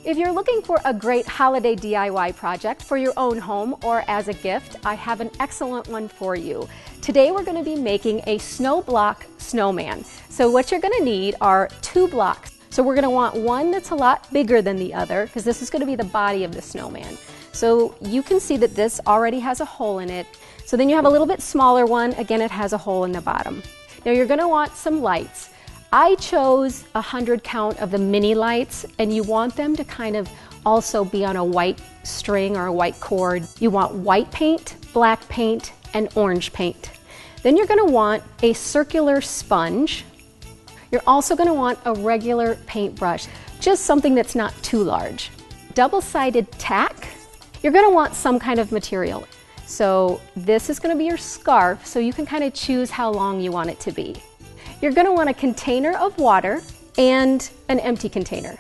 If you're looking for a great holiday DIY project for your own home or as a gift, I have an excellent one for you. Today we're going to be making a snow block snowman. So what you're going to need are 2 blocks. So we're going to want one that's a lot bigger than the other because this is going to be the body of the snowman. So you can see that this already has a hole in it. So then you have a little bit smaller one. Again, it has a hole in the bottom. Now you're going to want some lights. I chose 100 count of the mini lights, and you want them to kind of also be on a white string or a white cord. You want white paint, black paint, and orange paint. Then you're going to want a circular sponge. You're also going to want a regular paintbrush, just something that's not too large. Double-sided tack. You're going to want some kind of material. So this is going to be your scarf, so you can kind of choose how long you want it to be. You're going to want a container of water and an empty container.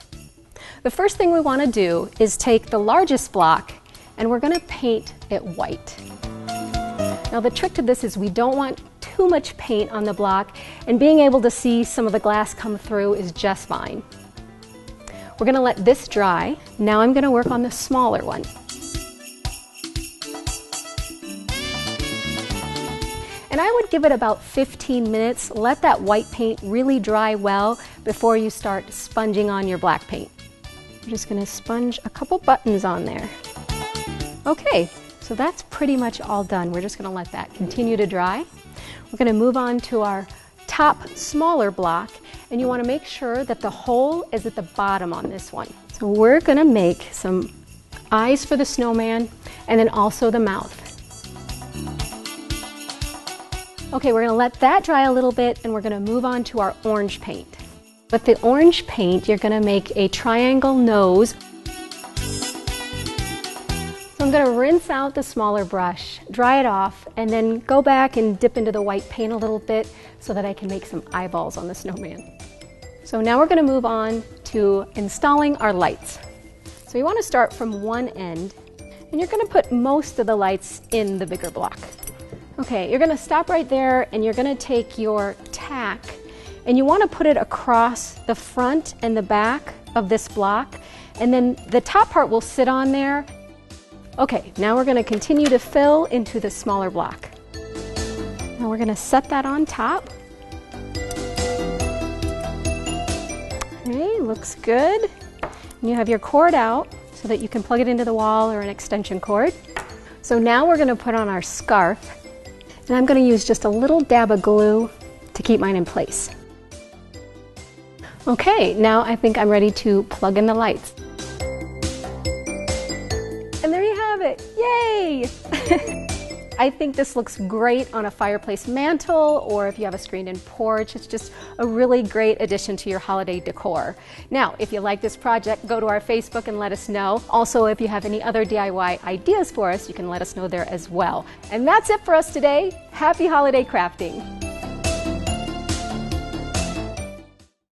The first thing we want to do is take the largest block and we're going to paint it white. Now the trick to this is we don't want too much paint on the block, and being able to see some of the glass come through is just fine. We're going to let this dry. Now I'm going to work on the smaller one. And I would give it about 15 minutes. Let that white paint really dry well before you start sponging on your black paint. I'm just going to sponge a couple buttons on there. Okay, so that's pretty much all done. We're just going to let that continue to dry. We're going to move on to our top smaller block, and you want to make sure that the hole is at the bottom on this one. So we're going to make some eyes for the snowman and then also the mouth. Okay, we're going to let that dry a little bit and we're going to move on to our orange paint. With the orange paint, you're going to make a triangle nose. So I'm going to rinse out the smaller brush, dry it off, and then go back and dip into the white paint a little bit so that I can make some eyeballs on the snowman. So now we're going to move on to installing our lights. So you want to start from one end, and you're going to put most of the lights in the bigger block. Okay, you're going to stop right there and you're going to take your tack and you want to put it across the front and the back of this block, and then the top part will sit on there. Okay, now we're going to continue to fill into the smaller block. Now we're going to set that on top. Okay, looks good. And you have your cord out so that you can plug it into the wall or an extension cord. So now we're going to put on our scarf. And I'm going to use just a little dab of glue to keep mine in place. Okay, now I think I'm ready to plug in the lights. And there you have it, yay! I think this looks great on a fireplace mantle, or if you have a screened-in porch. It's just a really great addition to your holiday decor. Now, if you like this project, go to our Facebook and let us know. Also, if you have any other DIY ideas for us, you can let us know there as well. And that's it for us today. Happy holiday crafting!